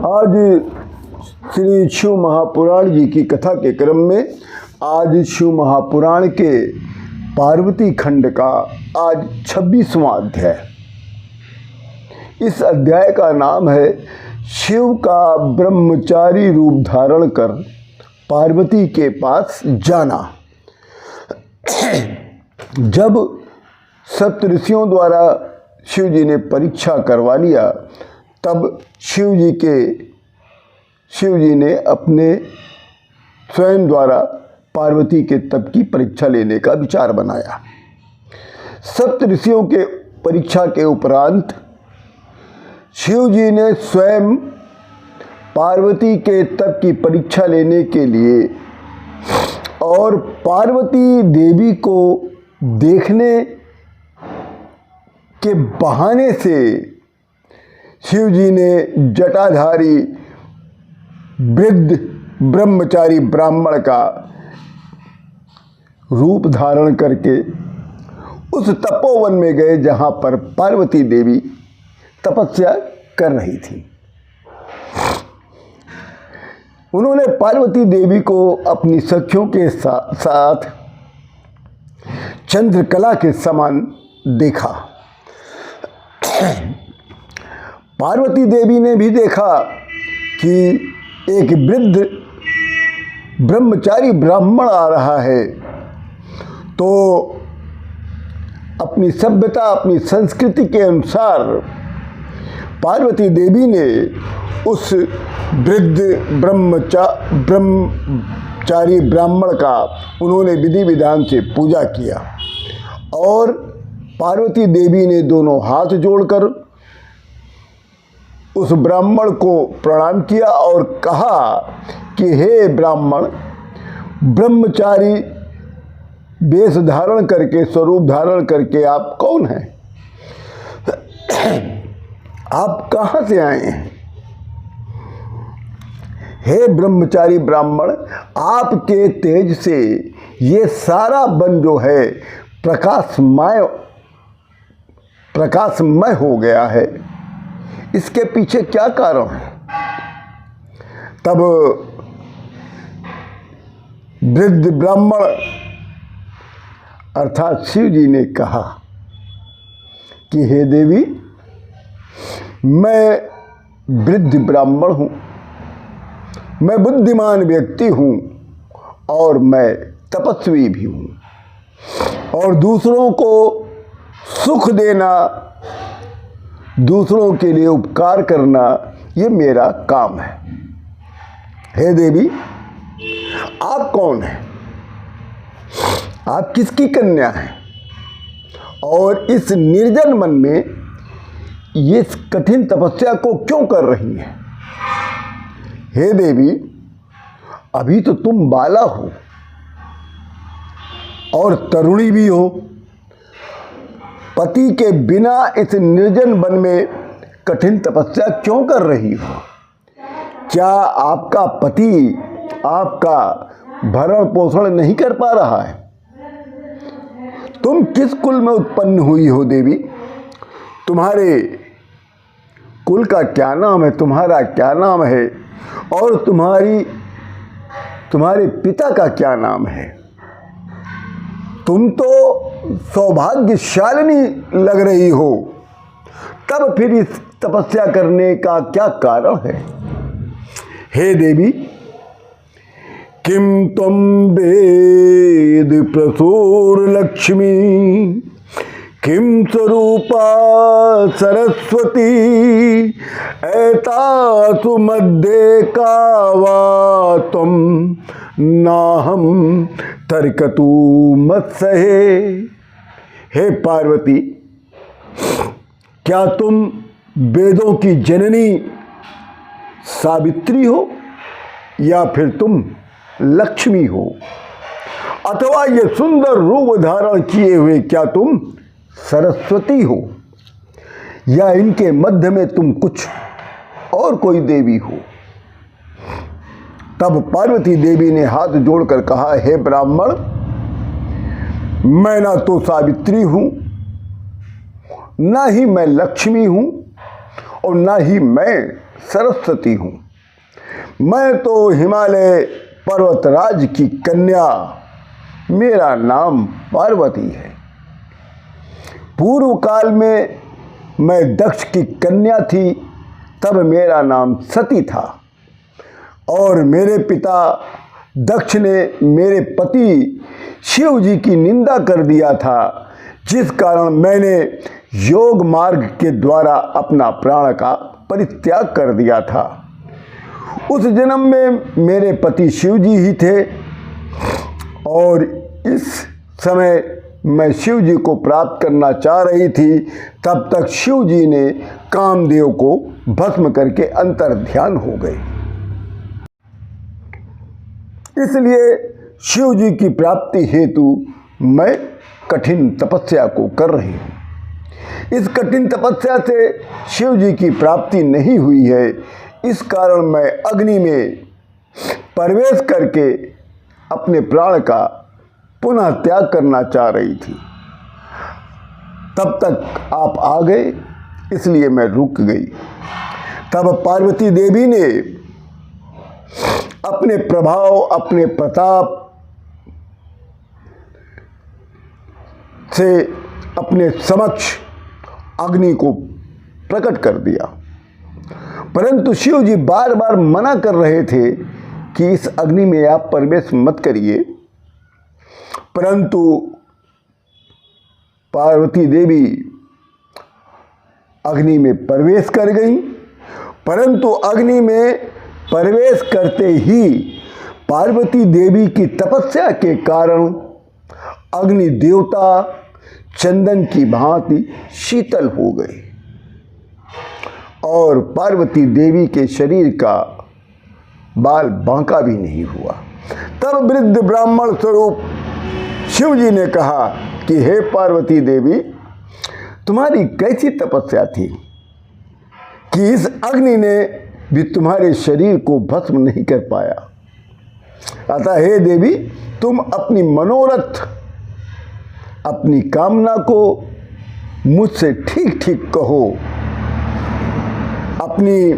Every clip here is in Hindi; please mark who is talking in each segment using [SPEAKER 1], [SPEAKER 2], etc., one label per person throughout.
[SPEAKER 1] आज श्री शिव महापुराण जी की कथा के क्रम में आज शिव महापुराण के पार्वती खंड का आज 26वां अध्याय। इस अध्याय का नाम है शिव का ब्रह्मचारी रूप धारण कर पार्वती के पास जाना। जब सप्तऋषियों द्वारा शिव जी ने परीक्षा करवा लिया, तब शिव जी ने अपने स्वयं द्वारा पार्वती के तप की परीक्षा लेने का विचार बनाया। सप्तऋषियों के परीक्षा के उपरांत शिव जी ने स्वयं पार्वती के तप की परीक्षा लेने के लिए और पार्वती देवी को देखने के बहाने से शिव जी ने जटाधारी वृद्ध ब्रह्मचारी ब्राह्मण का रूप धारण करके उस तपोवन में गए जहाँ पर पार्वती देवी तपस्या कर रही थी। उन्होंने पार्वती देवी को अपनी सखियों के साथ चंद्रकला के समान देखा। पार्वती देवी ने भी देखा कि एक वृद्ध ब्रह्मचारी ब्राह्मण आ रहा है, तो अपनी सभ्यता अपनी संस्कृति के अनुसार पार्वती देवी ने उस वृद्ध ब्रह्मचारी ब्राह्मण का उन्होंने विधि विधान से पूजा किया और पार्वती देवी ने दोनों हाथ जोड़कर उस ब्राह्मण को प्रणाम किया और कहा कि हे ब्राह्मण, ब्रह्मचारी वेश धारण करके स्वरूप धारण करके आप कौन हैं? आप कहाँ से आए हैं? हे ब्रह्मचारी ब्राह्मण, आपके तेज से ये सारा वन जो है प्रकाशमय हो गया है, इसके पीछे क्या कारण है? तब वृद्ध ब्राह्मण अर्थात शिव जी ने कहा कि हे देवी, मैं वृद्ध ब्राह्मण हूँ, मैं बुद्धिमान व्यक्ति हूँ और मैं तपस्वी भी हूँ और दूसरों को सुख देना, दूसरों के लिए उपकार करना, ये मेरा काम है। हे देवी, आप कौन हैं? आप किसकी कन्या हैं? और इस निर्जन मन में ये कठिन तपस्या को क्यों कर रही हैं? हे देवी, अभी तो तुम बाला हो और तरुणी भी हो। पति के बिना इस निर्जन वन में कठिन तपस्या क्यों कर रही हो? क्या आपका पति आपका भरण पोषण नहीं कर पा रहा है? तुम किस कुल में उत्पन्न हुई हो देवी? तुम्हारे कुल का क्या नाम है? तुम्हारा क्या नाम है? और तुम्हारे पिता का क्या नाम है? तुम तो सौभाग्यशालिनी लग रही हो, तब फिर इस तपस्या करने का क्या कारण है? हे देवी, किम त्वं वेद प्रसूर लक्ष्मी, किम स्वरूपा सरस्वती, एतासु मध्ये का वा त्वं नाहम तर्कतु मत्सहे। हे पार्वती, क्या तुम वेदों की जननी सावित्री हो या फिर तुम लक्ष्मी हो, अथवा ये सुंदर रूप धारण किए हुए क्या तुम सरस्वती हो, या इनके मध्य में तुम कुछ और कोई देवी हो? तब पार्वती देवी ने हाथ जोड़कर कहा, हे ब्राह्मण, मैं ना तो सावित्री हूँ, ना ही मैं लक्ष्मी हूँ और ना ही मैं सरस्वती हूँ। मैं तो हिमालय पर्वतराज की कन्या, मेरा नाम पार्वती है। पूर्व काल में मैं दक्ष की कन्या थी, तब मेरा नाम सती था और मेरे पिता दक्ष ने मेरे पति शिव जी की निंदा कर दिया था, जिस कारण मैंने योग मार्ग के द्वारा अपना प्राण का परित्याग कर दिया था। उस जन्म में मेरे पति शिव जी ही थे और इस समय मैं शिव जी को प्राप्त करना चाह रही थी। तब तक शिव जी ने कामदेव को भस्म करके अंतर ध्यान हो गए। इसलिए शिव जी की प्राप्ति हेतु मैं कठिन तपस्या को कर रही हूँ। इस कठिन तपस्या से शिव जी की प्राप्ति नहीं हुई है, इस कारण मैं अग्नि में प्रवेश करके अपने प्राण का पुनः त्याग करना चाह रही थी। तब तक आप आ गए, इसलिए मैं रुक गई। तब पार्वती देवी ने अपने प्रभाव, अपने प्रताप से अपने समक्ष अग्नि को प्रकट कर दिया, परंतु शिव जी बार बार मना कर रहे थे कि इस अग्नि में आप प्रवेश मत करिए। परंतु पार्वती देवी अग्नि में प्रवेश कर गई, परंतु अग्नि में प्रवेश करते ही पार्वती देवी की तपस्या के कारण अग्नि देवता चंदन की भांति शीतल हो गए और पार्वती देवी के शरीर का बाल बांका भी नहीं हुआ। तब वृद्ध ब्राह्मण स्वरूप शिव जी ने कहा कि हे पार्वती देवी, तुम्हारी कैसी तपस्या थी कि इस अग्नि ने भी तुम्हारे शरीर को भस्म नहीं कर पाया। अतः हे देवी, तुम अपनी मनोरथ, अपनी कामना को मुझसे ठीक ठीक कहो, अपनी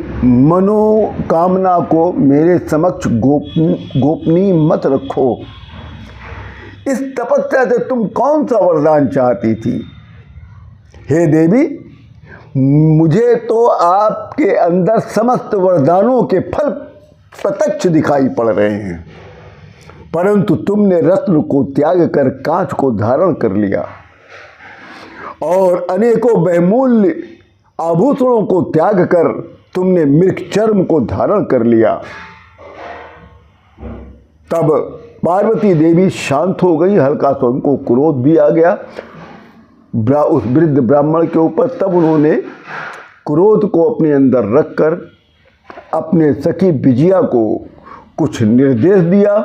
[SPEAKER 1] मनोकामना को मेरे समक्ष गोपनीय मत रखो। इस तपस्या से तुम कौन सा वरदान चाहती थी? हे देवी, मुझे तो आपके अंदर समस्त वरदानों के फल प्रत्यक्ष दिखाई पड़ रहे हैं, परंतु तुमने रत्न को त्याग कर कांच को धारण कर लिया और अनेकों बहुमूल्य आभूषणों को त्याग कर तुमने मृग चर्म को धारण कर लिया। तब पार्वती देवी शांत हो गई, हल्का सा उनको क्रोध भी आ गया उस वृद्ध ब्राह्मण के ऊपर। तब उन्होंने क्रोध को अपने अंदर रखकर अपने सखी विजया को कुछ निर्देश दिया।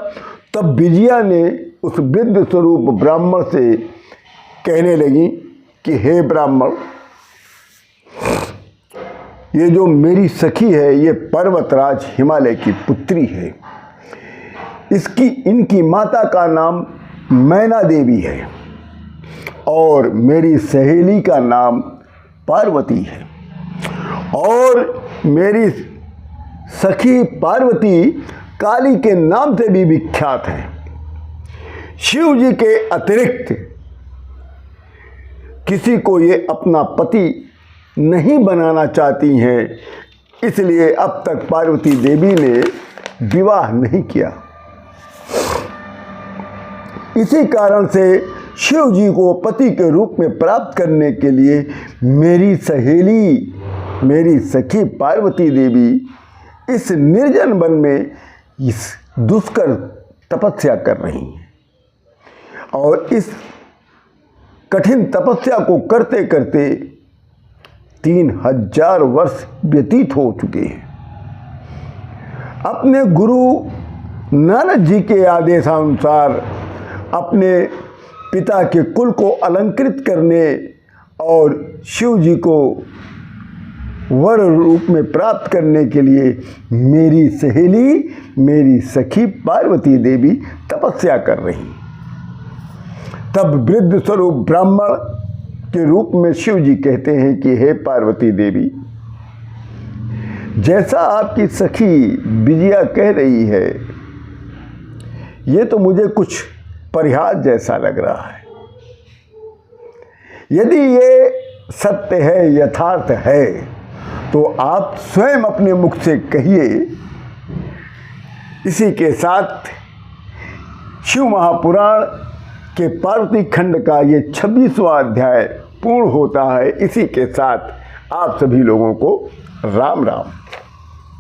[SPEAKER 1] तब विजया ने उस वृद्ध स्वरूप ब्राह्मण से कहने लगी कि हे ब्राह्मण, ये जो मेरी सखी है ये पर्वतराज हिमालय की पुत्री है। इनकी माता का नाम मैना देवी है और मेरी सहेली का नाम पार्वती है और मेरी सखी पार्वती काली के नाम से भी विख्यात है। शिव जी के अतिरिक्त किसी को ये अपना पति नहीं बनाना चाहती हैं, इसलिए अब तक पार्वती देवी ने विवाह नहीं किया। इसी कारण से शिव जी को पति के रूप में प्राप्त करने के लिए मेरी सहेली, मेरी सखी पार्वती देवी इस निर्जन वन में इस दुष्कर तपस्या कर रही हैं और इस कठिन तपस्या को करते करते 3000 वर्ष व्यतीत हो चुके हैं। अपने गुरु नानक जी के आदेशानुसार अपने पिता के कुल को अलंकृत करने और शिव जी को वर रूप में प्राप्त करने के लिए मेरी सहेली, मेरी सखी पार्वती देवी तपस्या कर रही। तब वृद्ध स्वरूप ब्राह्मण के रूप में शिव जी कहते हैं कि हे पार्वती देवी, जैसा आपकी सखी विजया कह रही है, ये तो मुझे कुछ परिहास जैसा लग रहा है। यदि ये सत्य है, यथार्थ है, तो आप स्वयं अपने मुख से कहिए। इसी के साथ शिव महापुराण के पार्वती खंड का ये 26वां अध्याय पूर्ण होता है। इसी के साथ आप सभी लोगों को राम राम।